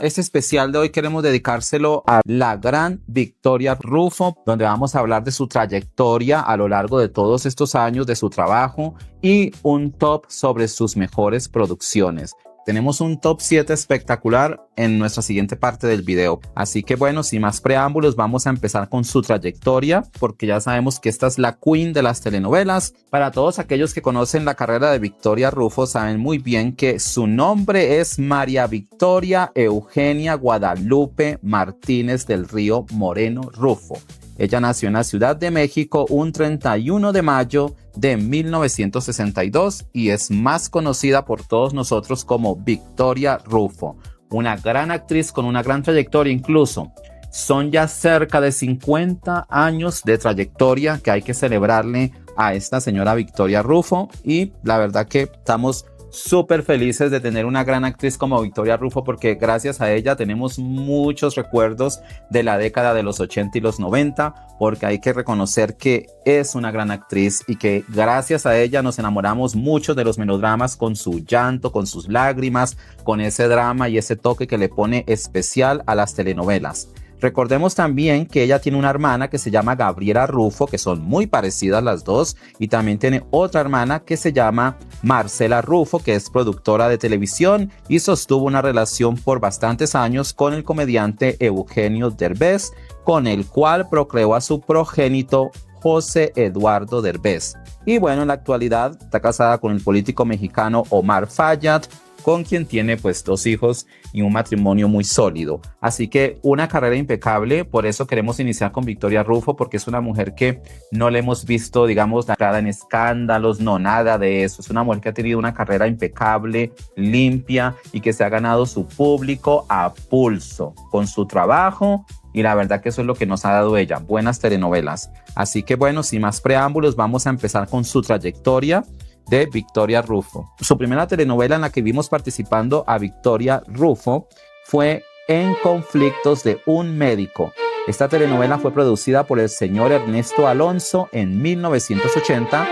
Este especial de hoy queremos dedicárselo a la gran Victoria Rufo, donde vamos a hablar de su trayectoria a lo largo de todos estos años, de su trabajo y un top sobre sus mejores producciones. Tenemos un top 7 espectacular en nuestra siguiente parte del video. Así que bueno, sin más preámbulos, vamos a empezar con su trayectoria, porque ya sabemos que esta es la queen de las telenovelas. Para todos aquellos que conocen la carrera de Victoria Rufo, saben muy bien que su nombre es María Victoria Eugenia Guadalupe Martínez del Río Moreno Rufo. Ella nació en la Ciudad de México un 31 de mayo de 1962 y es más conocida por todos nosotros como Victoria Rufo, una gran actriz con una gran trayectoria. Incluso son ya cerca de 50 años de trayectoria que hay que celebrarle a esta señora Victoria Rufo, y la verdad que estamos súper felices de tener una gran actriz como Victoria Rufo, porque gracias a ella tenemos muchos recuerdos de la década de los 80 y los 90, porque hay que reconocer que es una gran actriz y que gracias a ella nos enamoramos mucho de los melodramas, con su llanto, con sus lágrimas, con ese drama y ese toque que le pone especial a las telenovelas. Recordemos también que ella tiene una hermana que se llama Gabriela Rufo, que son muy parecidas las dos, y también tiene otra hermana que se llama Marcela Rufo, que es productora de televisión y sostuvo una relación por bastantes años con el comediante Eugenio Derbez, con el cual procreó a su progénito José Eduardo Derbez. Y bueno, en la actualidad está casada con el político mexicano Omar Fayad, con quien tiene pues 2 hijos y un matrimonio muy sólido. Así que una carrera impecable. Por eso queremos iniciar con Victoria Rufo, porque es una mujer que no le hemos visto, digamos, nada en escándalos, no, nada de eso. Es una mujer que ha tenido una carrera impecable, limpia, y que se ha ganado su público a pulso con su trabajo. Y la verdad que eso es lo que nos ha dado ella, buenas telenovelas. Así que bueno, sin más preámbulos, vamos a empezar con su trayectoria de Victoria Rufo. Su primera telenovela en la que vimos participando a Victoria Rufo fue En conflictos de un médico. Esta telenovela fue producida por el señor Ernesto Alonso en 1980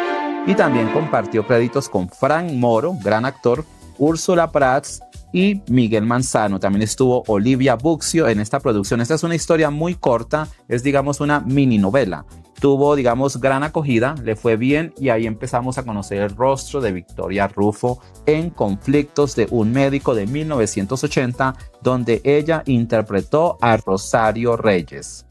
y también compartió créditos con Frank Moro, gran actor, Úrsula Prats y Miguel Manzano. También estuvo Olivia Buxio en esta producción. Esta es una historia muy corta, es digamos una mini novela. Tuvo, digamos, gran acogida, le fue bien, y ahí empezamos a conocer el rostro de Victoria Rufo en Conflictos de un médico de 1980, donde ella interpretó a Rosario Reyes.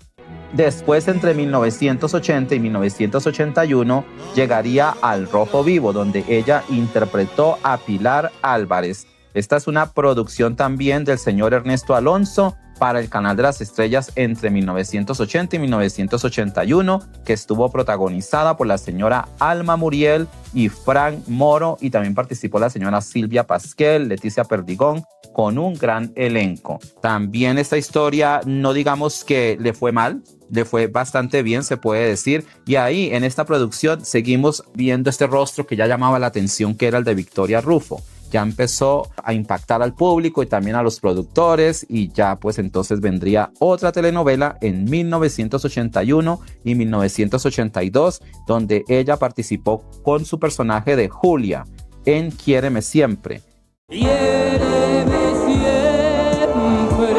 Después, entre 1980 y 1981, llegaría Al Rojo Vivo, donde ella interpretó a Pilar Álvarez. Esta es una producción también del señor Ernesto Alonso para el Canal de las Estrellas entre 1980 y 1981, que estuvo protagonizada por la señora Alma Muriel y Frank Moro, y también participó la señora Silvia Pasquel, Leticia Perdigón, con un gran elenco. También esta historia no digamos que le fue mal, le fue bastante bien, se puede decir, y ahí en esta producción seguimos viendo este rostro que ya llamaba la atención, que era el de Victoria Rufo. Ya empezó a impactar al público y también a los productores, y ya pues entonces vendría otra telenovela en 1981 y 1982, donde ella participó con su personaje de Julia en Quiéreme Siempre. Quiéreme siempre,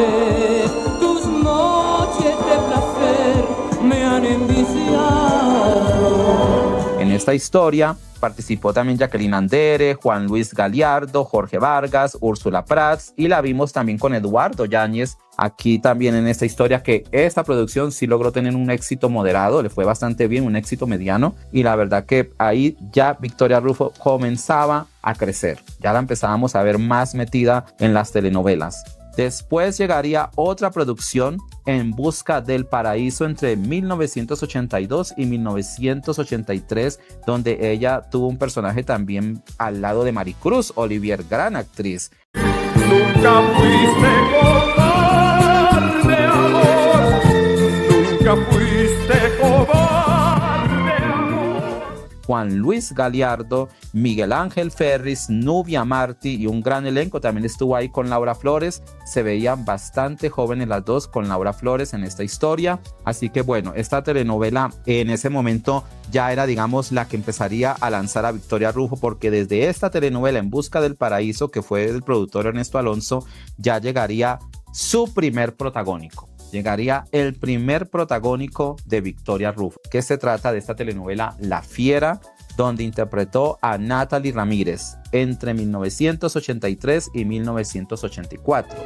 tus noches de placer me han enviciado. En esta historia participó también Jacqueline Andere, Juan Luis Galiardo, Jorge Vargas, Úrsula Prats, y la vimos también con Eduardo Yáñez aquí también en esta historia, que esta producción sí logró tener un éxito moderado, le fue bastante bien, un éxito mediano, y la verdad que ahí ya Victoria Rufo comenzaba a crecer, ya la empezábamos a ver más metida en las telenovelas. Después llegaría otra producción, En Busca del Paraíso, entre 1982 y 1983, donde ella tuvo un personaje también al lado de Maricruz Olivier, gran actriz. Nunca fuiste cobarde, amor, nunca fuiste cobarde, amor. Juan Luis Galiardo, Miguel Ángel Ferris, Nubia Martí y un gran elenco. También estuvo ahí con Laura Flores. Se veían bastante jóvenes las dos con Laura Flores en esta historia. Así que bueno, esta telenovela en ese momento ya era, digamos, la que empezaría a lanzar a Victoria Rufo, porque desde esta telenovela En Busca del Paraíso, que fue del productor Ernesto Alonso, ya llegaría su primer protagónico. Llegaría el primer protagónico de Victoria Rufo, que se trata de esta telenovela La Fiera, donde interpretó a Natalie Ramírez entre 1983 y 1984.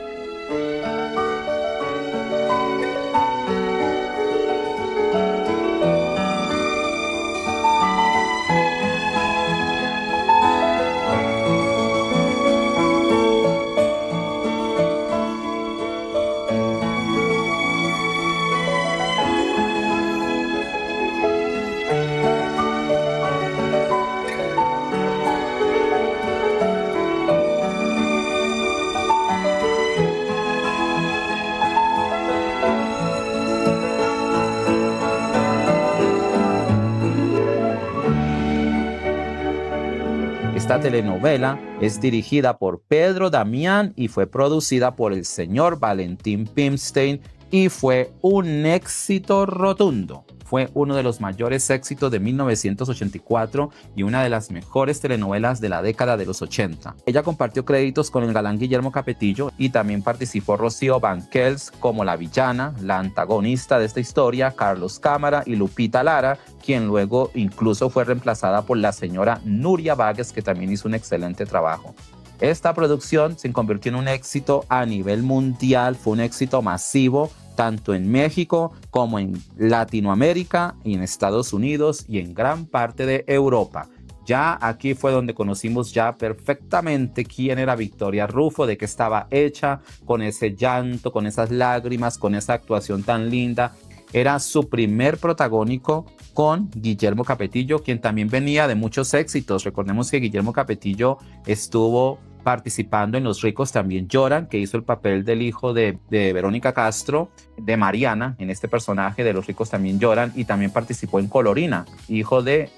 Esta telenovela es dirigida por Pedro Damián y fue producida por el señor Valentín Pimstein y fue un éxito rotundo. Fue uno de los mayores éxitos de 1984 y una de las mejores telenovelas de la década de los 80. Ella compartió créditos con el galán Guillermo Capetillo y también participó Rocío Banquels como la villana, la antagonista de esta historia, Carlos Cámara y Lupita Lara, quien luego incluso fue reemplazada por la señora Nuria Váguez, que también hizo un excelente trabajo. Esta producción se convirtió en un éxito a nivel mundial, fue un éxito masivo, tanto en México como en Latinoamérica y en Estados Unidos y en gran parte de Europa. Ya aquí fue donde conocimos ya perfectamente quién era Victoria Rufo, de qué estaba hecha, con ese llanto, con esas lágrimas, con esa actuación tan linda. Era su primer protagónico con Guillermo Capetillo, quien también venía de muchos éxitos. Recordemos que Guillermo Capetillo estuvo participando en Los ricos también lloran, que hizo el papel del hijo de Verónica Castro, de Mariana, en este personaje de Los ricos también lloran, y también participó en Colorina, hijo de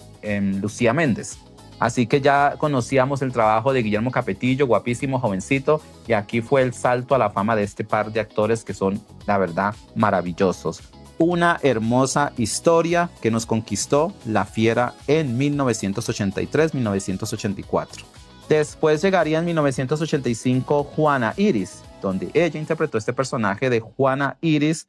Lucía Méndez. Así que ya conocíamos el trabajo de Guillermo Capetillo, guapísimo, jovencito, y aquí fue el salto a la fama de este par de actores que son, la verdad, maravillosos. Una hermosa historia que nos conquistó La Fiera en 1983-1984. Después llegaría en 1985 Juana Iris, donde ella interpretó este personaje de Juana Iris.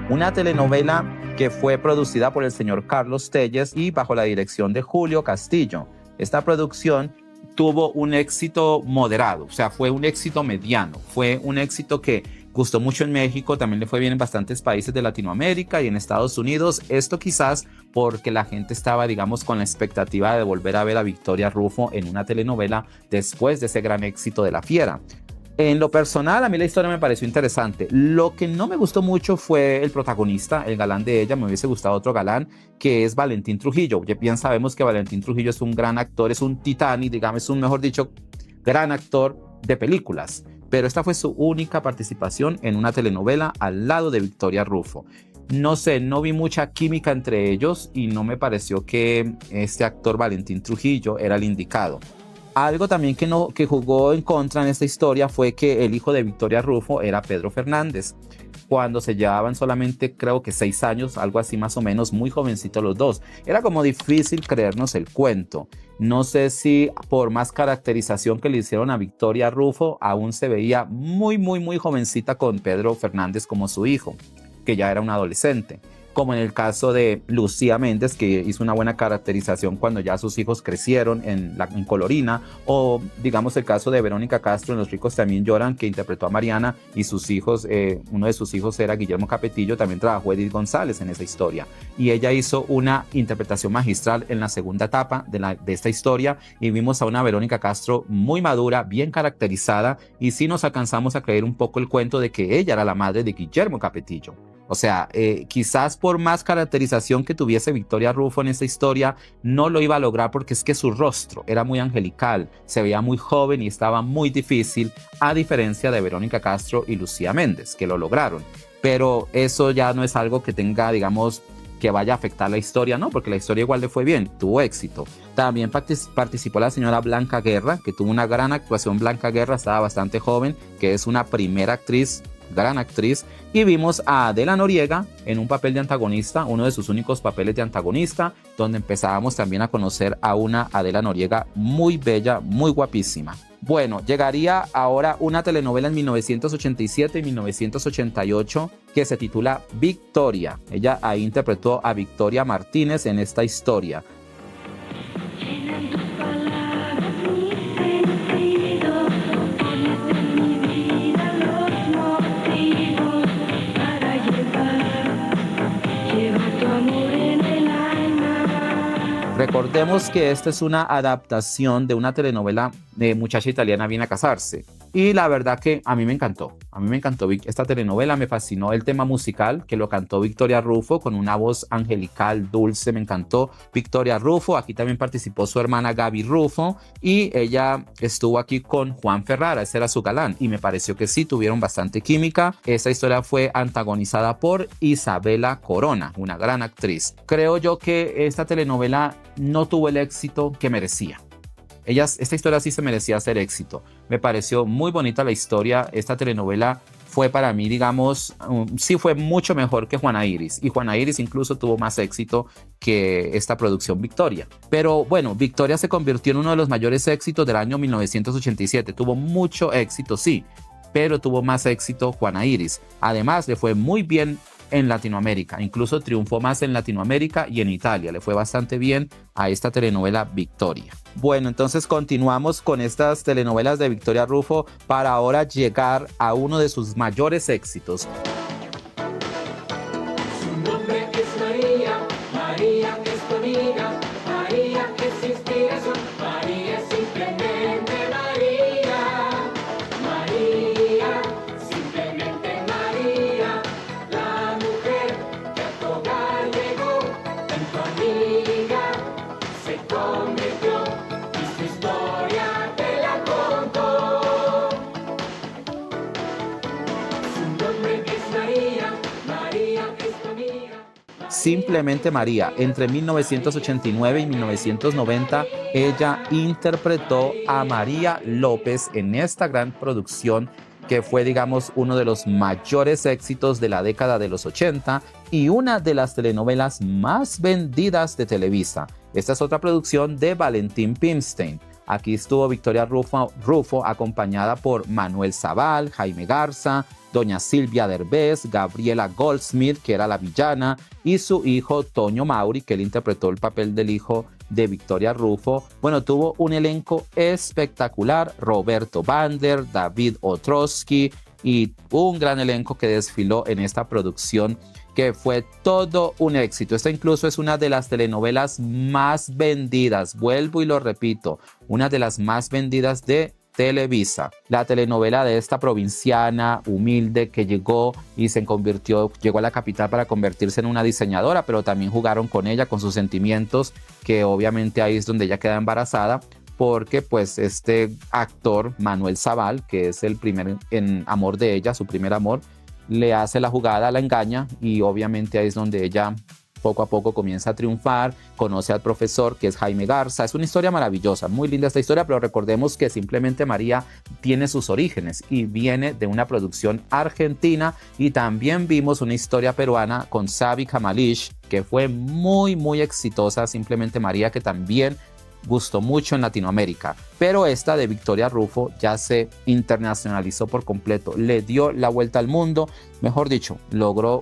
Una telenovela que fue producida por el señor Carlos Telles y bajo la dirección de Julio Castillo. Esta producción tuvo un éxito moderado, o sea, fue un éxito mediano, fue un éxito que gustó mucho en México, también le fue bien en bastantes países de Latinoamérica y en Estados Unidos. Esto quizás porque la gente estaba, digamos, con la expectativa de volver a ver a Victoria Rufo en una telenovela después de ese gran éxito de La Fiera. En lo personal, a mí la historia me pareció interesante. Lo que no me gustó mucho fue el protagonista, el galán de ella. Me hubiese gustado otro galán, que es Valentín Trujillo. Bien sabemos que Valentín Trujillo es un gran actor, es un Titanic, digamos, un, mejor dicho, gran actor de películas. Pero esta fue su única participación en una telenovela al lado de Victoria Rufo. No sé, no vi mucha química entre ellos y no me pareció que este actor Valentín Trujillo era el indicado. Algo también que jugó en contra en esta historia fue que el hijo de Victoria Rufo era Pedro Fernández, cuando se llevaban solamente creo que 6 años, algo así más o menos, muy jovencitos los dos. Era como difícil creernos el cuento. No sé si por más caracterización que le hicieron a Victoria Rufo, aún se veía muy jovencita con Pedro Fernández como su hijo, que ya era un adolescente. Como en el caso de Lucía Méndez, que hizo una buena caracterización cuando ya sus hijos crecieron en Colorina, o digamos el caso de Verónica Castro en Los ricos también lloran, que interpretó a Mariana, y sus hijos, uno de sus hijos era Guillermo Capetillo, también trabajó Edith González en esa historia, y ella hizo una interpretación magistral en la segunda etapa de esta historia, y vimos a una Verónica Castro muy madura, bien caracterizada, y sí nos alcanzamos a creer un poco el cuento de que ella era la madre de Guillermo Capetillo. O sea, quizás por más caracterización que tuviese Victoria Rufo en esta historia, no lo iba a lograr porque es que su rostro era muy angelical, se veía muy joven y estaba muy difícil, a diferencia de Verónica Castro y Lucía Méndez, que lo lograron. Pero eso ya no es algo que tenga, digamos, que vaya a afectar la historia, no, porque la historia igual le fue bien, tuvo éxito. También participó la señora Blanca Guerra, que tuvo una gran actuación. Blanca Guerra estaba bastante joven, que es una primera actriz gran actriz, y vimos a Adela Noriega en un papel de antagonista, uno de sus únicos papeles de antagonista, donde empezábamos también a conocer a una Adela Noriega muy bella, muy guapísima. Bueno, llegaría ahora una telenovela en 1987 y 1988 que se titula Victoria. Ella ahí interpretó a Victoria Martínez en esta historia. Recordemos que esta es una adaptación de una telenovela de Muchacha Italiana Viene a Casarse. Y la verdad que a mí me encantó. A mí me encantó esta telenovela, me fascinó el tema musical que lo cantó Victoria Rufo con una voz angelical, dulce, me encantó Victoria Rufo. Aquí también participó su hermana Gaby Rufo y ella estuvo aquí con Juan Ferrara, ese era su galán. Y me pareció que sí, tuvieron bastante química. Esta historia fue antagonizada por Isabela Corona, una gran actriz. Creo yo que esta telenovela no tuvo el éxito que merecía. Esta historia sí se merecía ser éxito. Me pareció muy bonita la historia. Esta telenovela fue para mí, digamos, sí fue mucho mejor que Juana Iris. Y Juana Iris incluso tuvo más éxito que esta producción Victoria. Pero bueno, Victoria se convirtió en uno de los mayores éxitos del año 1987. Tuvo mucho éxito, sí, pero tuvo más éxito Juana Iris. Además, le fue muy bien en Latinoamérica, incluso triunfó más en Latinoamérica y en Italia, le fue bastante bien a esta telenovela Victoria. Bueno, entonces continuamos con estas telenovelas de Victoria Rufo para ahora llegar a uno de sus mayores éxitos. Su nombre es María, María es tu amiga, María es inspiración, María es simplemente María, María, simplemente María. Se convirtió y su historia te la contó. Su nombre es María, María es tu amiga. Simplemente María. Entre 1989 y 1990, ella interpretó a María López en esta gran producción que fue, digamos, uno de los mayores éxitos de la década de los 80 y una de las telenovelas más vendidas de Televisa. Esta es otra producción de Valentín Pimstein. Aquí estuvo Victoria Rufo acompañada por Manuel Zabal, Jaime Garza, doña Silvia Derbez, Gabriela Goldsmith, que era la villana, y su hijo Toño Mauri, que él interpretó el papel del hijo de Victoria Rufo. Bueno, tuvo un elenco espectacular, Roberto Bander, David Ostrowski y un gran elenco que desfiló en esta producción que fue todo un éxito. Esta incluso es una de las telenovelas más vendidas, vuelvo y lo repito, una de las más vendidas de Televisa. La telenovela de esta provinciana humilde que llegó a la capital para convertirse en una diseñadora, pero también jugaron con ella, con sus sentimientos, que obviamente ahí es donde ella queda embarazada, porque pues este actor, Manuel Zabal, que es el primer amor de ella, su primer amor, le hace la jugada, la engaña y obviamente ahí es donde ella poco a poco comienza a triunfar, conoce al profesor que es Jaime Garza. Es una historia maravillosa, muy linda esta historia, pero recordemos que Simplemente María tiene sus orígenes y viene de una producción argentina y también vimos una historia peruana con Sabi Kamalish que fue muy exitosa, Simplemente María, que también gustó mucho en Latinoamérica, pero esta de Victoria Rufo ya se internacionalizó por completo, le dio la vuelta al mundo, mejor dicho, logró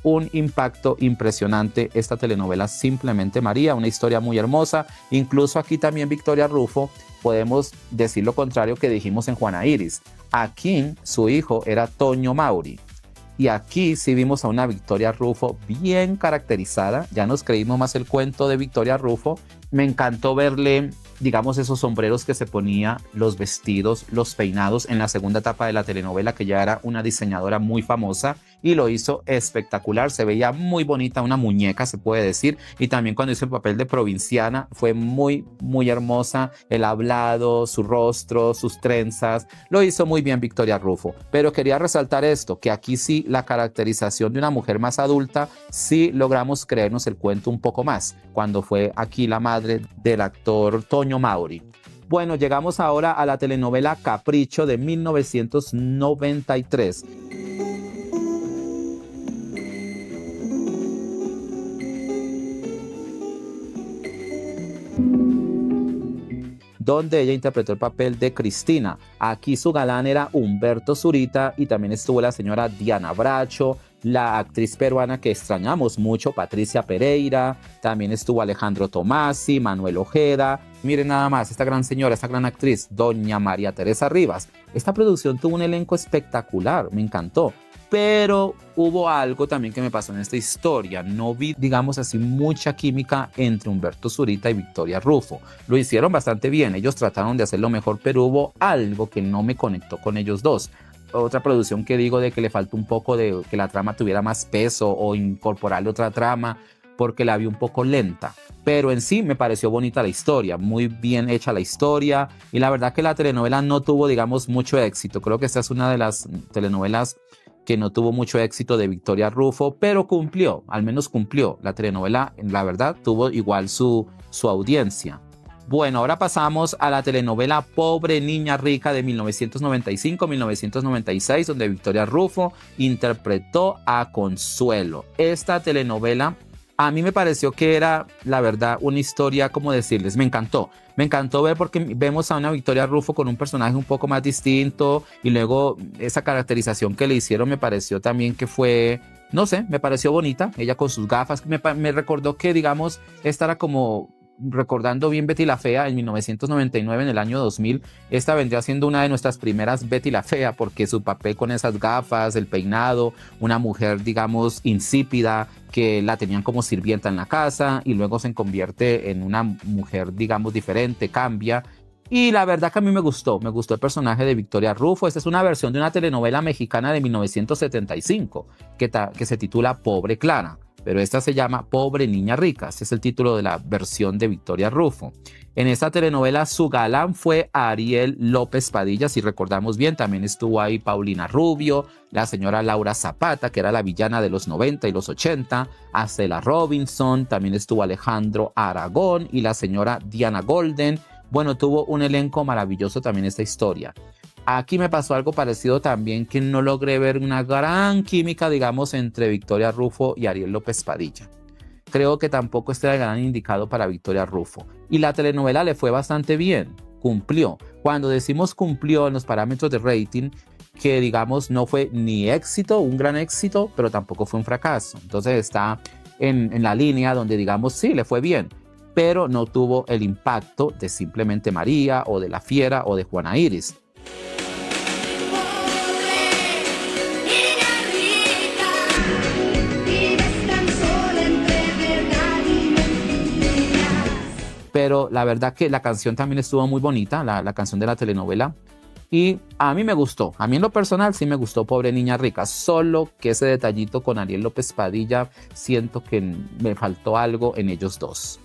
un impacto impresionante esta telenovela Simplemente María, una historia muy hermosa. Incluso aquí también Victoria Rufo, podemos decir lo contrario que dijimos en Juana Iris. Aquí su hijo era Toño Mauri. Y aquí sí vimos a una Victoria Rufo bien caracterizada. Ya nos creímos más el cuento de Victoria Rufo. Me encantó verle, digamos, esos sombreros que se ponía, los vestidos, los peinados en la segunda etapa de la telenovela, que ya era una diseñadora muy famosa y lo hizo espectacular. Se veía muy bonita, una muñeca se puede decir. Y también cuando hizo el papel de provinciana fue muy hermosa. El hablado, su rostro, sus trenzas, lo hizo muy bien Victoria Rufo. Pero quería resaltar esto, que aquí sí la caracterización de una mujer más adulta, sí logramos creernos el cuento un poco más, cuando fue aquí la madre del actor Toño Mauri. Bueno, llegamos ahora a la telenovela Capricho de 1993. donde ella interpretó el papel de Cristina. Aquí su galán era Humberto Zurita y también estuvo la señora Diana Bracho, la actriz peruana que extrañamos mucho, Patricia Pereira, también estuvo Alejandro Tomasi, Manuel Ojeda. Miren nada más, esta gran señora, esta gran actriz, doña María Teresa Rivas. Esta producción tuvo un elenco espectacular, me encantó. Pero hubo algo también que me pasó en esta historia. No vi, digamos así, mucha química entre Humberto Zurita y Victoria Rufo. Lo hicieron bastante bien, ellos trataron de hacerlo mejor, pero hubo algo que no me conectó con ellos dos. Otra producción que digo de que le faltó un poco de que la trama tuviera más peso o incorporarle otra trama, porque la vi un poco lenta. Pero en sí me pareció bonita la historia, muy bien hecha la historia, y la verdad que la telenovela no tuvo, digamos, mucho éxito. Creo que esta es una de las telenovelas que no tuvo mucho éxito de Victoria Rufo, pero cumplió, al menos cumplió. La telenovela, la verdad, tuvo igual su audiencia. Bueno, ahora pasamos a la telenovela Pobre Niña Rica de 1995-1996, donde Victoria Rufo interpretó a Consuelo. Esta telenovela a mí me pareció que era, la verdad, una historia, como decirles, me encantó. Me encantó ver porque vemos a una Victoria Rufo con un personaje un poco más distinto y luego esa caracterización que le hicieron me pareció también que fue, no sé, me pareció bonita. Ella con sus gafas, me recordó que, digamos, esta era como recordando bien Betty la Fea en 1999, en el año 2000. Esta vendría siendo una de nuestras primeras Betty la Fea porque su papel con esas gafas, el peinado, una mujer, digamos, insípida, que la tenían como sirvienta en la casa y luego se convierte en una mujer, digamos, diferente, cambia. Y la verdad que a mí me gustó el personaje de Victoria Rufo. Esta es una versión de una telenovela mexicana de 1975 que se titula Pobre Clara, pero esta se llama Pobre Niña Rica. Este es el título de la versión de Victoria Rufo. En esta telenovela su galán fue Ariel López Padilla, si recordamos bien. También estuvo ahí Paulina Rubio, la señora Laura Zapata, que era la villana de los 90 y los 80, Acela Robinson, también estuvo Alejandro Aragón y la señora Diana Golden. Bueno, tuvo un elenco maravilloso también esta historia. Aquí me pasó algo parecido también, que no logré ver una gran química, digamos, entre Victoria Rufo y Ariel López Padilla. Creo que tampoco este era el gran indicado para Victoria Rufo. Y la telenovela le fue bastante bien, cumplió. Cuando decimos cumplió en los parámetros de rating, que digamos no fue ni éxito, un gran éxito, pero tampoco fue un fracaso. Entonces está en la línea donde digamos sí, le fue bien, pero no tuvo el impacto de Simplemente María o de La Fiera o de Juana Iris. Pero la verdad que la canción también estuvo muy bonita, la canción de la telenovela. Y a mí me gustó, a mí en lo personal sí me gustó Pobre Niña Rica, solo que ese detallito con Ariel López Padilla siento que me faltó algo en ellos dos.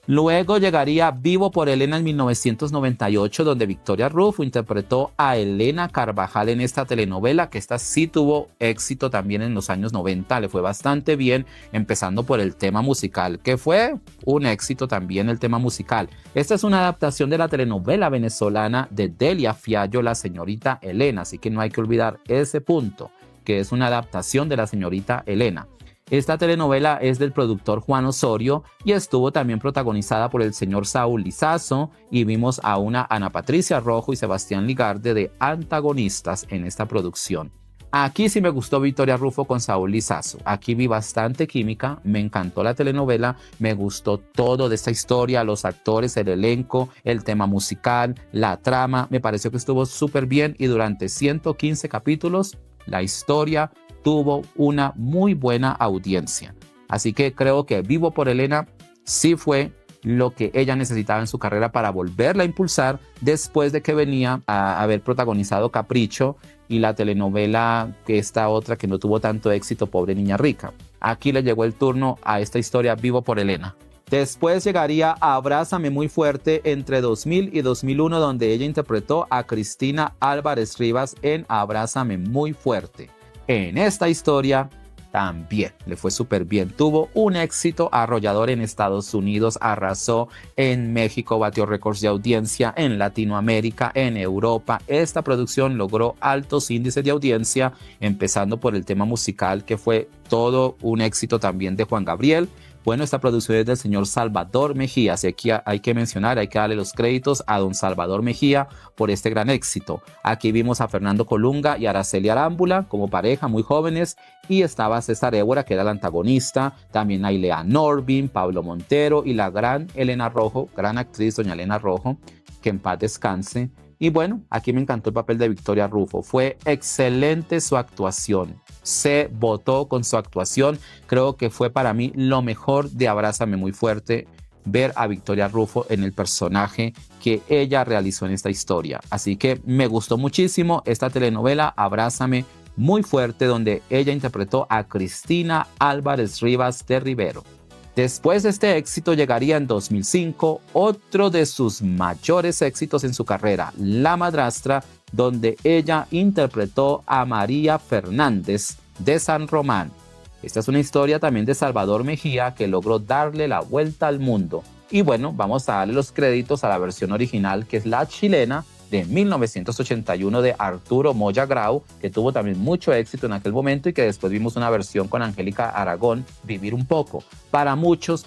Luego llegaría Vivo por Elena en 1998, donde Victoria Rufo interpretó a Elena Carvajal en esta telenovela, que esta sí tuvo éxito también en los años 90, le fue bastante bien, empezando por el tema musical, que fue un éxito también el tema musical. Esta es una adaptación de la telenovela venezolana de Delia Fiallo, La Señorita Elena, así que no hay que olvidar ese punto, que es una adaptación de La Señorita Elena. Esta telenovela es del productor Juan Osorio y estuvo también protagonizada por el señor Saúl Lizazo, y vimos a una Ana Patricia Rojo y Sebastián Ligarde de antagonistas en esta producción. Aquí sí me gustó Victoria Rufo con Saúl Lizazo. Aquí vi bastante química, me encantó la telenovela, me gustó todo de esta historia, los actores, el elenco, el tema musical, la trama. Me pareció que estuvo súper bien y durante 115 capítulos la historia tuvo una muy buena audiencia. Así que creo que Vivo por Elena sí fue lo que ella necesitaba en su carrera para volverla a impulsar después de que venía a haber protagonizado Capricho y la telenovela, que esta otra que no tuvo tanto éxito, Pobre Niña Rica. Aquí le llegó el turno a esta historia Vivo por Elena. Después llegaría Abrázame Muy Fuerte entre 2000 y 2001, donde ella interpretó a Cristina Álvarez Rivas en Abrázame Muy Fuerte. En esta historia también le fue súper bien. Tuvo un éxito arrollador en Estados Unidos, arrasó en México, batió récords de audiencia en Latinoamérica, en Europa. Esta producción logró altos índices de audiencia, empezando por el tema musical, que fue todo un éxito también de Juan Gabriel. Bueno, esta producción es del señor Salvador Mejía, así que hay que mencionar, hay que darle los créditos a don Salvador Mejía por este gran éxito. Aquí vimos a Fernando Colunga y Araceli Arámbula como pareja, muy jóvenes, y estaba César Évora, que era el antagonista, también Ailea Norvin, Pablo Montero y la gran Elena Rojo, gran actriz doña Elena Rojo, que en paz descanse. Y bueno, aquí me encantó el papel de Victoria Rufo, fue excelente su actuación. Se votó con su actuación. Creo que fue para mí lo mejor de Abrázame muy fuerte, ver a Victoria Rufo en el personaje que ella realizó en esta historia. Así que me gustó muchísimo esta telenovela Abrázame muy fuerte, donde ella interpretó a Cristina Álvarez Rivas de Rivero. Después de este éxito llegaría en 2005 otro de sus mayores éxitos en su carrera, La Madrastra, donde ella interpretó a María Fernández de San Román. Esta es una historia también de Salvador Mejía, que logró darle la vuelta al mundo. Y bueno, vamos a darle los créditos a la versión original, que es la chilena de 1981 de Arturo Moya Grau, que tuvo también mucho éxito en aquel momento y que después vimos una versión con Angélica Aragón, Vivir un poco. Para muchos,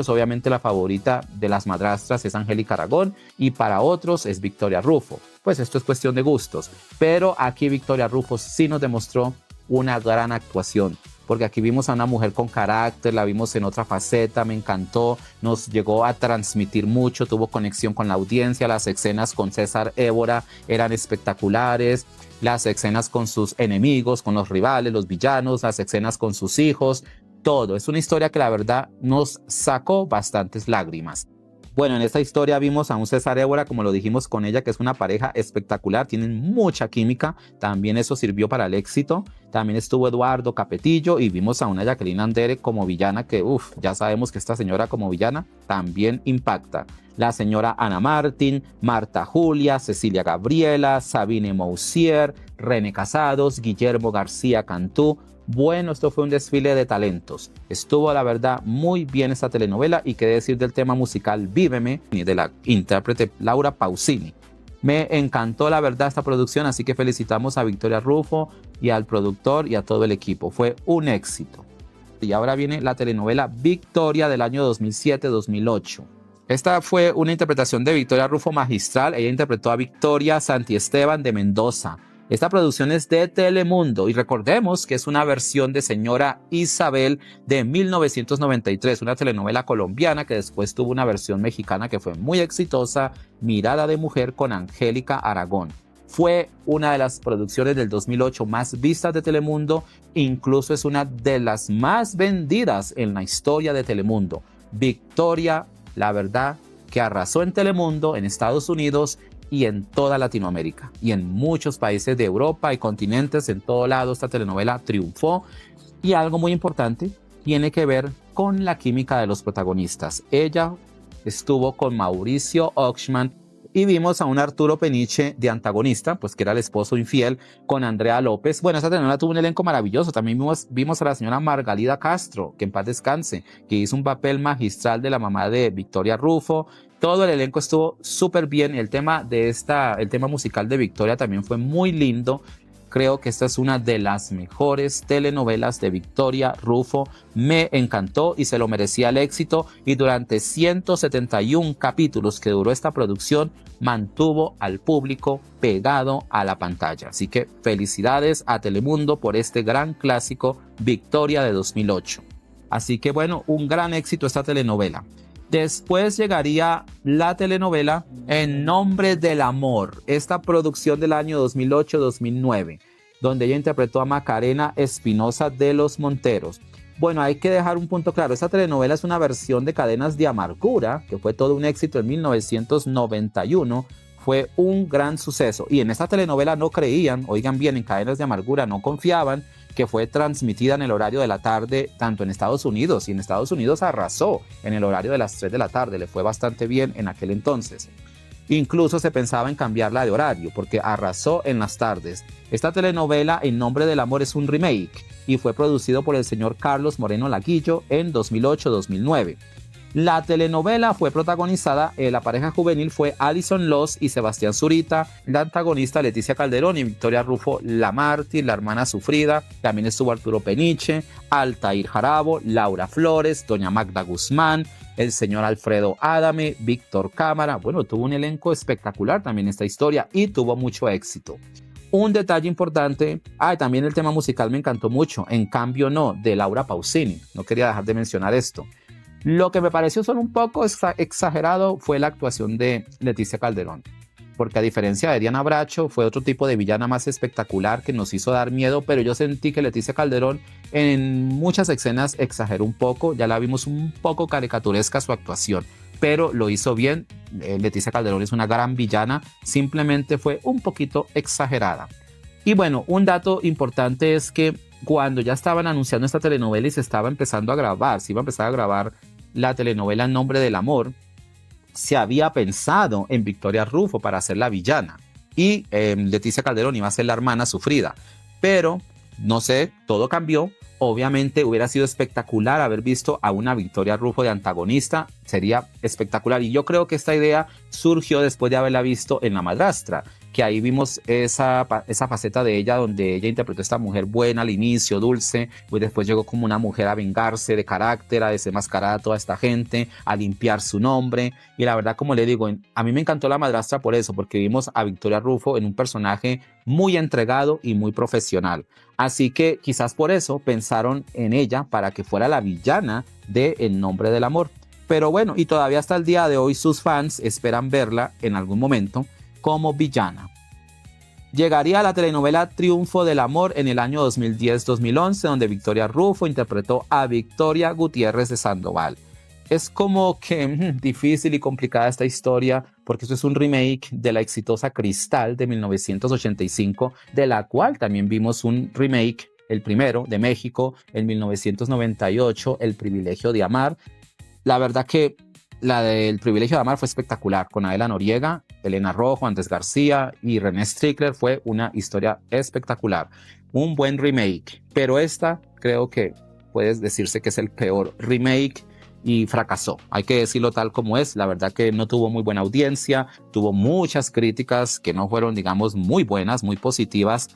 obviamente la favorita de Las Madrastras es Angélica Aragón y para otros es Victoria Rufo. Pues esto es cuestión de gustos, pero aquí Victoria Rufo sí nos demostró una gran actuación, porque aquí vimos a una mujer con carácter, la vimos en otra faceta, me encantó, nos llegó a transmitir mucho, tuvo conexión con la audiencia, las escenas con César Évora eran espectaculares, las escenas con sus enemigos, con los rivales, los villanos, las escenas con sus hijos, todo. Es una historia que la verdad nos sacó bastantes lágrimas. Bueno, en esta historia vimos a un César Évora, como lo dijimos con ella, que es una pareja espectacular, tienen mucha química, también eso sirvió para el éxito. También estuvo Eduardo Capetillo y vimos a una Jacqueline Andere como villana, que ya sabemos que esta señora como villana también impacta. La señora Ana Martín, Marta Julia, Cecilia Gabriela, Sabine Moussier, René Casados, Guillermo García Cantú. Bueno, esto fue un desfile de talentos. Estuvo, la verdad, muy bien esta telenovela y qué decir del tema musical Víveme de la intérprete Laura Pausini. Me encantó, la verdad, esta producción, así que felicitamos a Victoria Rufo y al productor y a todo el equipo. Fue un éxito. Y ahora viene la telenovela Victoria del año 2007-2008. Esta fue una interpretación de Victoria Rufo magistral. Ella interpretó a Victoria Santiesteban de Mendoza. Esta producción es de Telemundo y recordemos que es una versión de Señora Isabel de 1993, una telenovela colombiana que después tuvo una versión mexicana que fue muy exitosa, Mirada de Mujer con Angélica Aragón. Fue una de las producciones del 2008 más vistas de Telemundo, incluso es una de las más vendidas en la historia de Telemundo. Victoria, la verdad, que arrasó en Telemundo, en Estados Unidos y en toda Latinoamérica y en muchos países de Europa y continentes, en todo lado esta telenovela triunfó. Y algo muy importante tiene que ver con la química de los protagonistas. Ella estuvo con Mauricio Ochman y vimos a un Arturo Peniche de antagonista, pues que era el esposo infiel, con Andrea López. Bueno, esta telenovela tuvo un elenco maravilloso. También vimos a la señora Margalida Castro, que en paz descanse, que hizo un papel magistral de la mamá de Victoria Rufo. Todo el elenco estuvo súper bien. El tema musical de Victoria también fue muy lindo. Creo que esta es una de las mejores telenovelas de Victoria Rufo. Me encantó y se lo merecía el éxito. Y durante 171 capítulos que duró esta producción, mantuvo al público pegado a la pantalla. Así que felicidades a Telemundo por este gran clásico Victoria de 2008. Así que bueno, un gran éxito esta telenovela. Después llegaría la telenovela En Nombre del Amor, esta producción del año 2008-2009, donde ella interpretó a Macarena Espinosa de los Monteros. Bueno, hay que dejar un punto claro, esta telenovela es una versión de Cadenas de Amargura, que fue todo un éxito en 1991, fue un gran suceso. Y en esta telenovela no creían, oigan bien, en Cadenas de Amargura no confiaban, que fue transmitida en el horario de la tarde, tanto en Estados Unidos, y en Estados Unidos arrasó en el horario de las 3 de la tarde, le fue bastante bien en aquel entonces. Incluso se pensaba en cambiarla de horario, porque arrasó en las tardes. Esta telenovela, En Nombre del Amor, es un remake, y fue producido por el señor Carlos Moreno Laguillo en 2008-2009. La telenovela fue protagonizada, la pareja juvenil fue Alison Loss y Sebastián Zurita, la antagonista Leticia Calderón y Victoria Rufo, la mártir, la hermana sufrida. También estuvo Arturo Peniche, Altair Jarabo, Laura Flores, doña Magda Guzmán, el señor Alfredo Adame, Víctor Cámara. Bueno, tuvo un elenco espectacular también esta historia y tuvo mucho éxito. Un detalle importante, también el tema musical me encantó mucho, En cambio no, de Laura Pausini. No quería dejar de mencionar esto. Lo que me pareció solo un poco exagerado fue la actuación de Leticia Calderón, porque a diferencia de Diana Bracho, fue otro tipo de villana más espectacular que nos hizo dar miedo, pero yo sentí que Leticia Calderón en muchas escenas exageró un poco, ya la vimos un poco caricaturesca su actuación, pero lo hizo bien. Leticia Calderón es una gran villana, simplemente fue un poquito exagerada. Y bueno, un dato importante es que cuando ya estaban anunciando esta telenovela y se estaba empezando a grabar, se iba a empezar a grabar la telenovela En nombre del amor, se había pensado en Victoria Rufo para ser la villana y Leticia Calderón iba a ser la hermana sufrida, pero no sé, todo cambió. Obviamente hubiera sido espectacular haber visto a una Victoria Rufo de antagonista, sería espectacular, y yo creo que esta idea surgió después de haberla visto en La Madrastra, que ahí vimos esa faceta de ella donde ella interpretó a esta mujer buena al inicio, dulce, y después llegó como una mujer a vengarse de carácter, a desenmascarar a toda esta gente, a limpiar su nombre. Y la verdad, como le digo, a mí me encantó La Madrastra por eso, porque vimos a Victoria Rufo en un personaje muy entregado y muy profesional. Así que quizás por eso pensaron en ella para que fuera la villana de En nombre del amor. Pero bueno, y todavía hasta el día de hoy sus fans esperan verla en algún momento como villana. Llegaría a la telenovela Triunfo del Amor en el año 2010-2011, donde Victoria Rufo interpretó a Victoria Gutiérrez de Sandoval. Es como que difícil y complicada esta historia, porque esto es un remake de la exitosa Cristal de 1985, de la cual también vimos un remake, el primero de México, en 1998, El privilegio de amar. La verdad que la del privilegio de amar fue espectacular, con Adela Noriega, Elena Rojo, Andrés García y René Strickler. Fue una historia espectacular, un buen remake, pero esta creo que puede decirse que es el peor remake y fracasó, hay que decirlo tal como es. La verdad que no tuvo muy buena audiencia, tuvo muchas críticas que no fueron, digamos, muy buenas, muy positivas,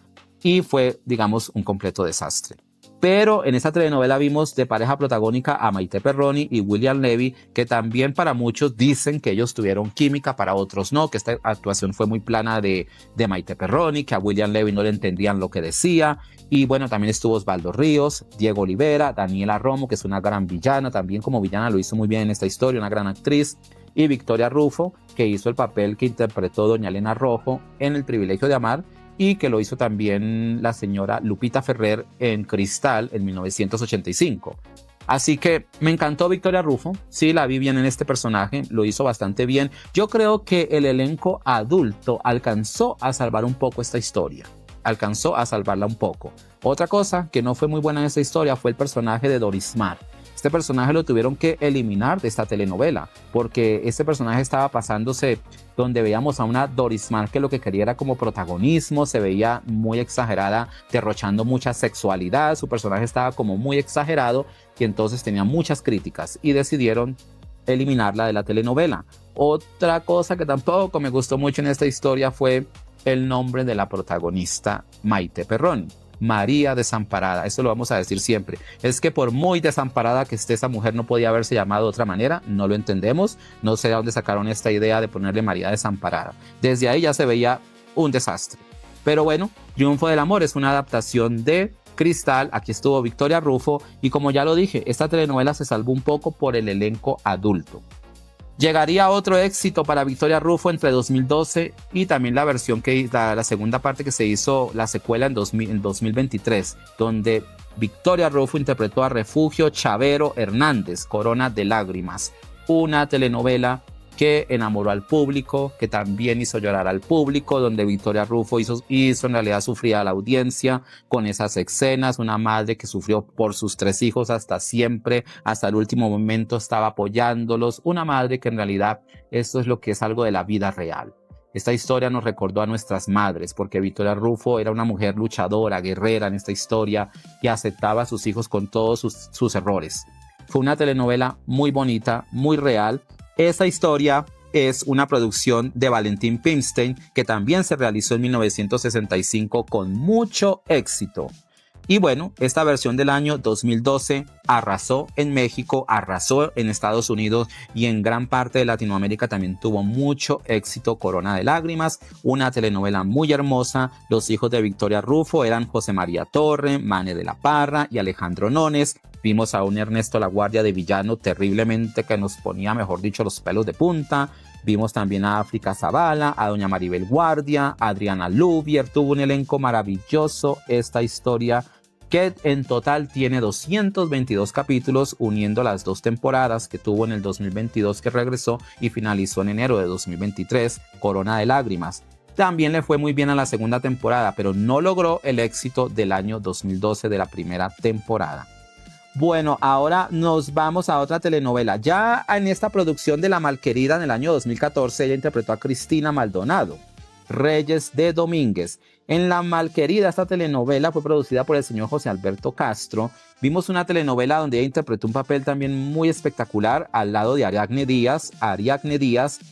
y fue, digamos, un completo desastre. Pero en esta telenovela vimos de pareja protagónica a Maite Perroni y William Levy, que también para muchos dicen que ellos tuvieron química, para otros no, que esta actuación fue muy plana de Maite Perroni, que a William Levy no le entendían lo que decía. Y bueno, también estuvo Osvaldo Ríos, Diego Olivera, Daniela Romo, que es una gran villana, también como villana lo hizo muy bien en esta historia, una gran actriz, y Victoria Rufo, que hizo el papel que interpretó doña Elena Rojo en El privilegio de amar, y que lo hizo también la señora Lupita Ferrer en Cristal en 1985. Así que me encantó Victoria Rufo, sí la vi bien en este personaje, lo hizo bastante bien. Yo creo que el elenco adulto alcanzó a salvar un poco esta historia, alcanzó a salvarla un poco. Otra cosa que no fue muy buena en esta historia fue el personaje de Doris Mar. Este personaje lo tuvieron que eliminar de esta telenovela, porque este personaje estaba pasándose, donde veíamos a una Doris Mar que lo que quería era como protagonismo, se veía muy exagerada, derrochando mucha sexualidad, su personaje estaba como muy exagerado y entonces tenía muchas críticas y decidieron eliminarla de la telenovela. Otra cosa que tampoco me gustó mucho en esta historia fue el nombre de la protagonista, Maite Perroni. María Desamparada, eso lo vamos a decir siempre. Es que por muy desamparada que esté esa mujer, no podía haberse llamado de otra manera, no lo entendemos. No sé de dónde sacaron esta idea de ponerle María Desamparada. Desde ahí ya se veía un desastre. Pero bueno, Triunfo del Amor es una adaptación de Cristal. Aquí estuvo Victoria Rufo y, como ya lo dije, esta telenovela se salvó un poco por el elenco adulto. Llegaría otro éxito para Victoria Rufo entre 2012 y también la versión que la segunda parte que se hizo, la secuela en 2023, donde Victoria Rufo interpretó a Refugio Chavero Hernández, Corona de Lágrimas, una telenovela que enamoró al público, que también hizo llorar al público, donde Victoria Rufo hizo en realidad sufrir a la audiencia con esas escenas. Una madre que sufrió por sus 3 hijos hasta siempre, hasta el último momento estaba apoyándolos. Una madre que en realidad esto es lo que es algo de la vida real. Esta historia nos recordó a nuestras madres, porque Victoria Rufo era una mujer luchadora, guerrera en esta historia, y aceptaba a sus hijos con todos sus errores. Fue una telenovela muy bonita, muy real. Esa historia es una producción de Valentín Pimstein que también se realizó en 1965 con mucho éxito. Y bueno, esta versión del año 2012 arrasó en México, arrasó en Estados Unidos y en gran parte de Latinoamérica también tuvo mucho éxito. Corona de Lágrimas, una telenovela muy hermosa. Los hijos de Victoria Rufo eran José María Torre, Mane de la Parra y Alejandro Nones. Vimos a un Ernesto Laguardia de villano terriblemente que nos ponía, mejor dicho, los pelos de punta. Vimos también a África Zavala, a doña Maribel Guardia, a Adriana Lubier. Tuvo un elenco maravilloso esta historia que en total tiene 222 capítulos, uniendo las dos temporadas que tuvo en el 2022 que regresó y finalizó en enero de 2023, Corona de Lágrimas. También le fue muy bien a la segunda temporada, pero no logró el éxito del año 2012 de la primera temporada. Bueno, ahora nos vamos a otra telenovela. Ya en esta producción de La Malquerida en el año 2014, ella interpretó a Cristina Maldonado, Reyes de Domínguez. En La Malquerida, esta telenovela fue producida por el señor José Alberto Castro. Vimos una telenovela donde ella interpretó un papel también muy espectacular al lado de Ariadne Díaz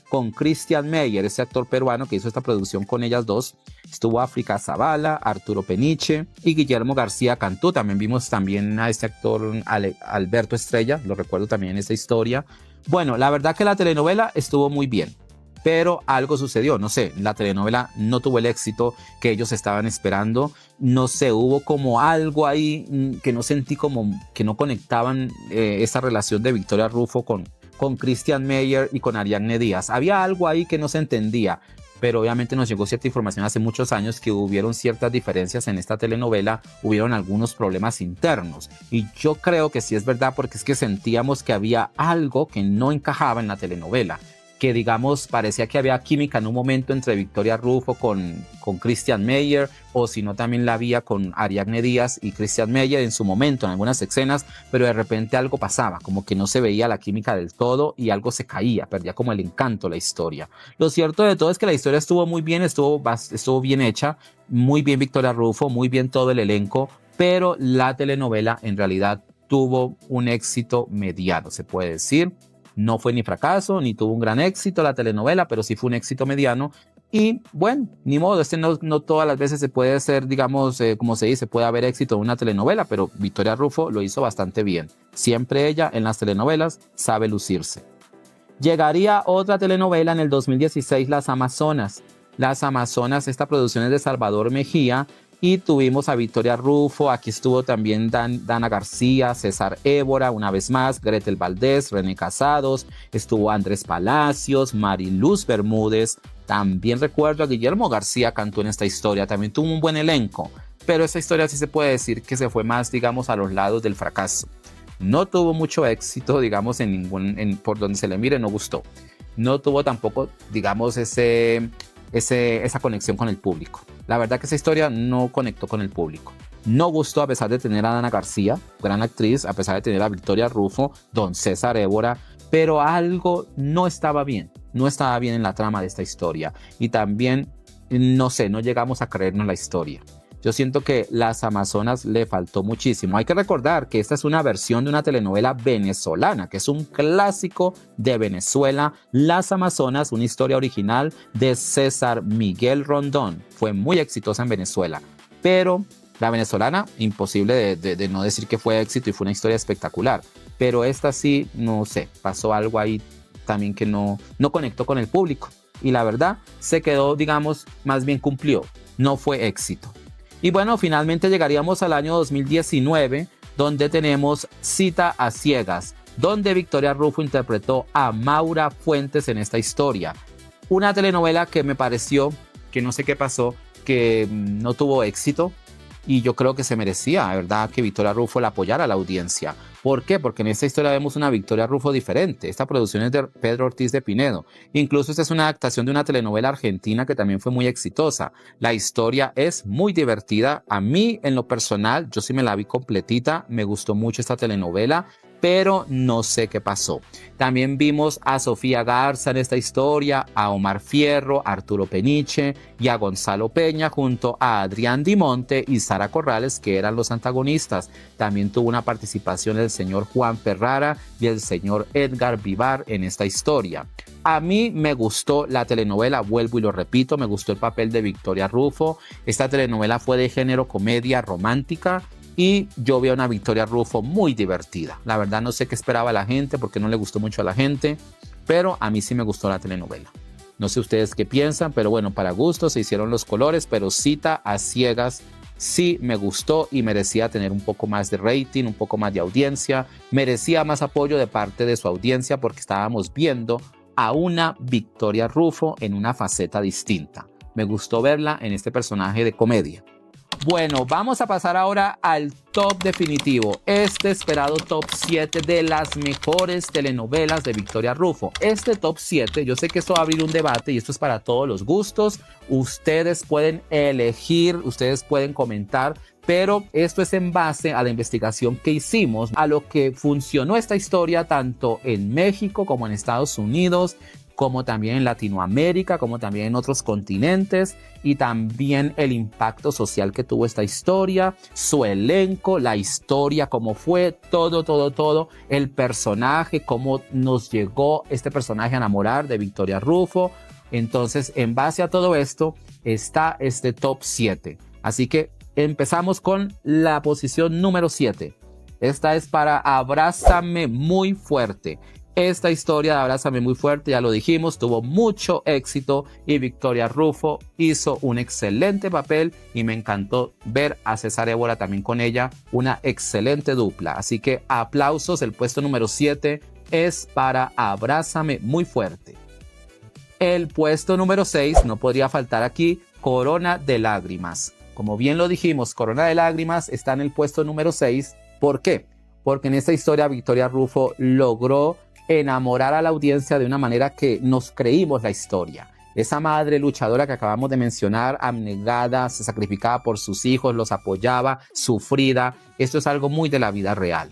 con Christian Meyer, ese actor peruano que hizo esta producción con ellas dos. Estuvo África Zavala, Arturo Peniche y Guillermo García Cantú. También vimos también a este actor Alberto Estrella, lo recuerdo también en esta historia. Bueno, la verdad que la telenovela estuvo muy bien. Pero algo sucedió, no sé, la telenovela no tuvo el éxito que ellos estaban esperando, no sé, hubo como algo ahí que no sentí, como que no conectaban esa relación de Victoria Rufo con Christian Meyer y con Ariadne Díaz. Había algo ahí que no se entendía, pero obviamente nos llegó cierta información hace muchos años que hubieron ciertas diferencias en esta telenovela, hubieron algunos problemas internos. Y yo creo que sí es verdad, porque es que sentíamos que había algo que no encajaba en la telenovela, que digamos parecía que había química en un momento entre Victoria Rufo con Christian Meyer, o si no también la había con Ariadne Díaz y Christian Meyer en su momento en algunas escenas, pero de repente algo pasaba, como que no se veía la química del todo y algo se caía, perdía como el encanto la historia. Lo cierto de todo es que la historia estuvo muy bien, estuvo bien hecha, muy bien Victoria Rufo, muy bien todo el elenco, pero la telenovela en realidad tuvo un éxito mediano, se puede decir. No fue ni fracaso, ni tuvo un gran éxito la telenovela, pero sí fue un éxito mediano. Y bueno, ni modo, no todas las veces se puede hacer, digamos, como se dice, puede haber éxito en una telenovela, pero Victoria Rufo lo hizo bastante bien. Siempre ella en las telenovelas sabe lucirse. Llegaría otra telenovela en el 2016, Las Amazonas. Las Amazonas, esta producción es de Salvador Mejía. Y tuvimos a Victoria Rufo, aquí estuvo también Dana García, César Évora, una vez más, Gretel Valdés, René Casados, estuvo Andrés Palacios, Mariluz Bermúdez. También recuerdo a Guillermo García Cantú en esta historia, también tuvo un buen elenco, pero esta historia sí se puede decir que se fue más, digamos, a los lados del fracaso. No tuvo mucho éxito, digamos, por donde se le mire, no gustó. No tuvo tampoco, digamos, esa conexión con el público. La verdad que esa historia no conectó con el público. No gustó a pesar de tener a Dana García, gran actriz, a pesar de tener a Victoria Rufo, don César Évora, pero algo no estaba bien. No estaba bien en la trama de esta historia. Y también, no sé, no llegamos a creernos la historia. Yo siento que Las Amazonas le faltó muchísimo. Hay que recordar que esta es una versión de una telenovela venezolana, que es un clásico de Venezuela. Las Amazonas, una historia original de César Miguel Rondón. Fue muy exitosa en Venezuela, pero la venezolana, imposible de no decir que fue éxito y fue una historia espectacular. Pero esta sí, no sé, pasó algo ahí también que no conectó con el público. Y la verdad, se quedó, digamos, más bien cumplió. No fue éxito. Y bueno, finalmente llegaríamos al año 2019, donde tenemos Cita a Ciegas, donde Victoria Rufo interpretó a Maura Fuentes en esta historia. Una telenovela que me pareció, que no sé qué pasó, que no tuvo éxito, y yo creo que se merecía, de verdad, que Victoria Rufo la apoyara a la audiencia. ¿Por qué? Porque en esta historia vemos una Victoria Rufo diferente. Esta producción es de Pedro Ortiz de Pinedo. Incluso esta es una adaptación de una telenovela argentina que también fue muy exitosa. La historia es muy divertida. A mí, en lo personal, yo sí me la vi completita. Me gustó mucho esta telenovela. pero no sé qué pasó. También vimos a Sofía Garza en esta historia, a Omar Fierro, a Arturo Peniche y a Gonzalo Peña junto a Adrián Dimonte y Sara Corrales, que eran los antagonistas. También tuvo una participación el señor Juan Ferrara y el señor Edgar Vivar en esta historia. A mí me gustó la telenovela, vuelvo y lo repito, me gustó el papel de Victoria Rufo. Esta telenovela fue de género comedia romántica y yo vi a una Victoria Rufo muy divertida. La verdad no sé qué esperaba la gente porque no le gustó mucho a la gente, pero a mí sí me gustó la telenovela. No sé ustedes qué piensan, pero bueno, para gusto se hicieron los colores, pero Cita a Ciegas sí me gustó y merecía tener un poco más de rating, un poco más de audiencia, merecía más apoyo de parte de su audiencia porque estábamos viendo a una Victoria Rufo en una faceta distinta. Me gustó verla en este personaje de comedia. Bueno, vamos a pasar ahora al top definitivo, este esperado top 7 de las mejores telenovelas de Victoria Rufo. Este top 7, yo sé que esto va a abrir un debate y esto es para todos los gustos. Ustedes pueden elegir, ustedes pueden comentar, pero esto es en base a la investigación que hicimos, a lo que funcionó esta historia tanto en México como en Estados Unidos, como también en Latinoamérica, como también en otros continentes, y también el impacto social que tuvo esta historia, su elenco, la historia, cómo fue, todo, el personaje, cómo nos llegó este personaje a enamorar de Victoria Rufo. Entonces, en base a todo esto, está este top 7. Así que empezamos con la posición número 7. Esta es para Abrázame Muy Fuerte. Esta historia de Abrázame Muy Fuerte, ya lo dijimos, tuvo mucho éxito y Victoria Rufo hizo un excelente papel y me encantó ver a César Évora también con ella, una excelente dupla. Así que aplausos, el puesto número 7 es para Abrázame Muy Fuerte. El puesto número 6, no podría faltar aquí, Corona de Lágrimas. Como bien lo dijimos, Corona de Lágrimas está en el puesto número 6. ¿Por qué? Porque en esta historia Victoria Rufo logró enamorar a la audiencia de una manera que nos creímos la historia. Esa madre luchadora que acabamos de mencionar, abnegada, se sacrificaba por sus hijos, los apoyaba, sufrida. Esto es algo muy de la vida real,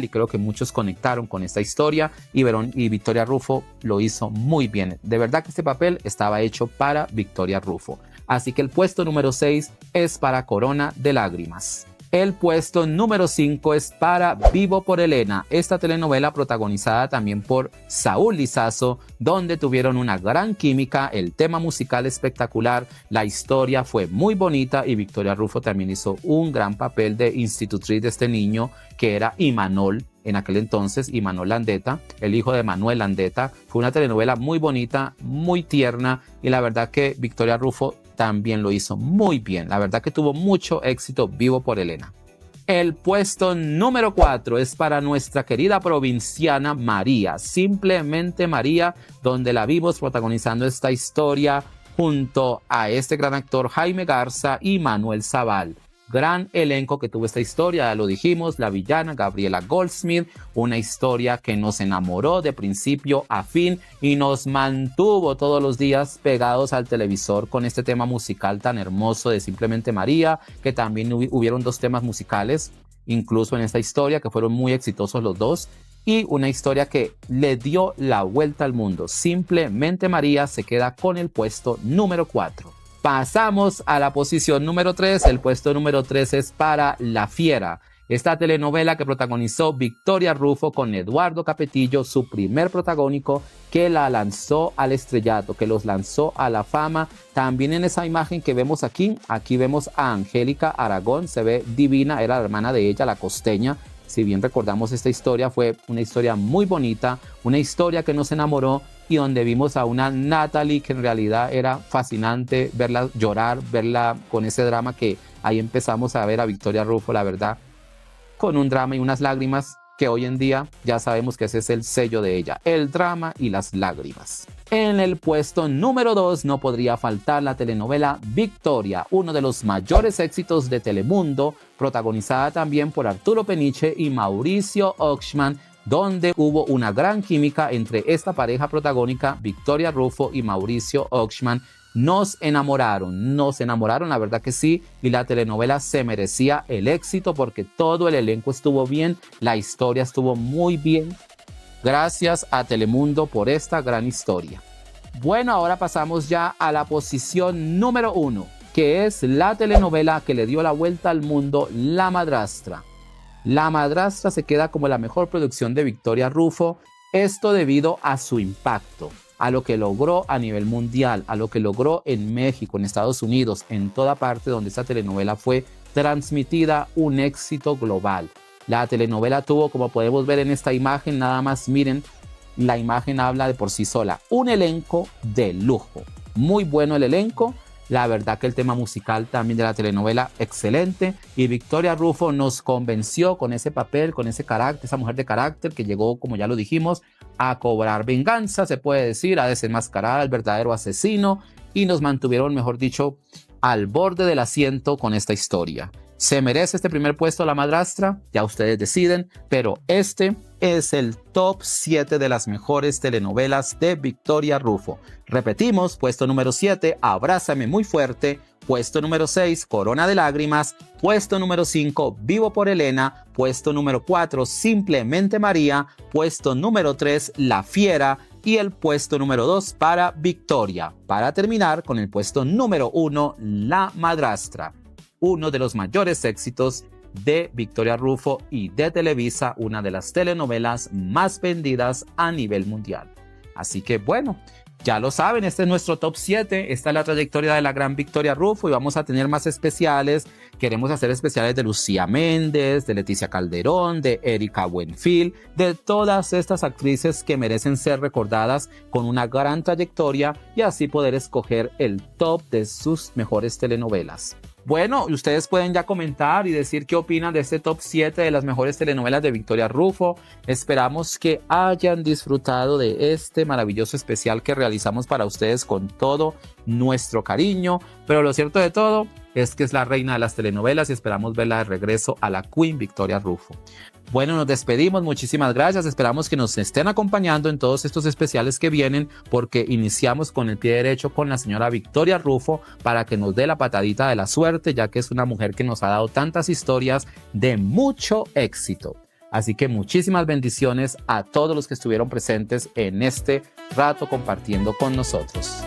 y creo que muchos conectaron con esta historia y Victoria Rufo lo hizo muy bien. De verdad que este papel estaba hecho para Victoria Rufo. Así que el puesto número 6 es para Corona de Lágrimas. El puesto número 5 es para Vivo por Elena, esta telenovela protagonizada también por Saúl Lizazo, donde tuvieron una gran química, el tema musical espectacular, la historia fue muy bonita y Victoria Rufo también hizo un gran papel de institutriz de este niño que era Imanol. En aquel entonces, Imanol Landeta, el hijo de Manuel Landeta. Fue una telenovela muy bonita, muy tierna y la verdad que Victoria Rufo también lo hizo muy bien. La verdad que tuvo mucho éxito Vivo por Elena. El puesto número 4 es para nuestra querida provinciana María, Simplemente María, donde la vimos protagonizando esta historia junto a este gran actor Jaime Garza y Manuel Zabal. Gran elenco que tuvo esta historia, ya lo dijimos, la villana Gabriela Goldsmith, una historia que nos enamoró de principio a fin y nos mantuvo todos los días pegados al televisor con este tema musical tan hermoso de Simplemente María, que también hubieron 2 temas musicales, incluso en esta historia, que fueron muy exitosos los 2, y una historia que le dio la vuelta al mundo. Simplemente María se queda con el puesto número 4. Pasamos a la posición número 3. El puesto número 3 es para La Fiera. Esta telenovela que protagonizó Victoria Rufo con Eduardo Capetillo, su primer protagónico, que la lanzó al estrellato, que los lanzó a la fama. También en esa imagen que vemos aquí vemos a Angélica Aragón, se ve divina, era la hermana de ella, la costeña. Si bien recordamos esta historia, fue una historia muy bonita, una historia que nos enamoró y donde vimos a una Natalie que en realidad era fascinante verla llorar, verla con ese drama que ahí empezamos a ver a Victoria Rufo, la verdad, con un drama y unas lágrimas que hoy en día ya sabemos que ese es el sello de ella, el drama y las lágrimas. En el puesto número 2 no podría faltar la telenovela Victoria, uno de los mayores éxitos de Telemundo, protagonizada también por Arturo Peniche y Mauricio Ockman, donde hubo una gran química entre esta pareja protagónica, Victoria Rufo y Mauricio Ockman, nos enamoraron, la verdad que sí, y la telenovela se merecía el éxito porque todo el elenco estuvo bien, la historia estuvo muy bien. Gracias a Telemundo por esta gran historia. Bueno, ahora pasamos ya a la posición número 1, que es la telenovela que le dio la vuelta al mundo, La Madrastra. La Madrastra se queda como la mejor producción de Victoria Rufo, esto debido a su impacto, a lo que logró a nivel mundial, a lo que logró en México, en Estados Unidos, en toda parte donde esta telenovela fue transmitida, un éxito global. La telenovela tuvo, como podemos ver en esta imagen, nada más miren, la imagen habla de por sí sola, un elenco de lujo, muy bueno el elenco. La verdad que el tema musical también de la telenovela, excelente. Y Victoria Rufo nos convenció con ese papel, con ese carácter, esa mujer de carácter que llegó, como ya lo dijimos, a cobrar venganza, se puede decir, a desenmascarar al verdadero asesino. Y nos mantuvieron, mejor dicho, al borde del asiento con esta historia. ¿Se merece este primer puesto La Madrastra? Ya ustedes deciden, pero este es el top 7 de las mejores telenovelas de Victoria Rufo. Repetimos, puesto número 7, Abrázame muy fuerte. Puesto número 6, Corona de lágrimas. Puesto número 5, Vivo por Elena. Puesto número 4, Simplemente María. Puesto número 3, La Fiera. Y el puesto número 2 para Victoria. Para terminar con el puesto número 1, La Madrastra. Uno de los mayores éxitos de Victoria Rufo y de Televisa, una de las telenovelas más vendidas a nivel mundial. Así que bueno, ya lo saben, este es nuestro top 7, esta es la trayectoria de la gran Victoria Rufo y vamos a tener más especiales. Queremos hacer especiales de Lucía Méndez, de Leticia Calderón, de Erika Buenfil, de todas estas actrices que merecen ser recordadas con una gran trayectoria y así poder escoger el top de sus mejores telenovelas. Bueno, ustedes pueden ya comentar y decir qué opinan de este top 7 de las mejores telenovelas de Victoria Rufo. Esperamos que hayan disfrutado de este maravilloso especial que realizamos para ustedes con todo nuestro cariño. Pero lo cierto de todo es que es la reina de las telenovelas y esperamos verla de regreso a la Queen Victoria Rufo. Bueno, nos despedimos, muchísimas gracias, esperamos que nos estén acompañando en todos estos especiales que vienen porque iniciamos con el pie derecho con la señora Victoria Rufo para que nos dé la patadita de la suerte, ya que es una mujer que nos ha dado tantas historias de mucho éxito. Así que muchísimas bendiciones a todos los que estuvieron presentes en este rato compartiendo con nosotros.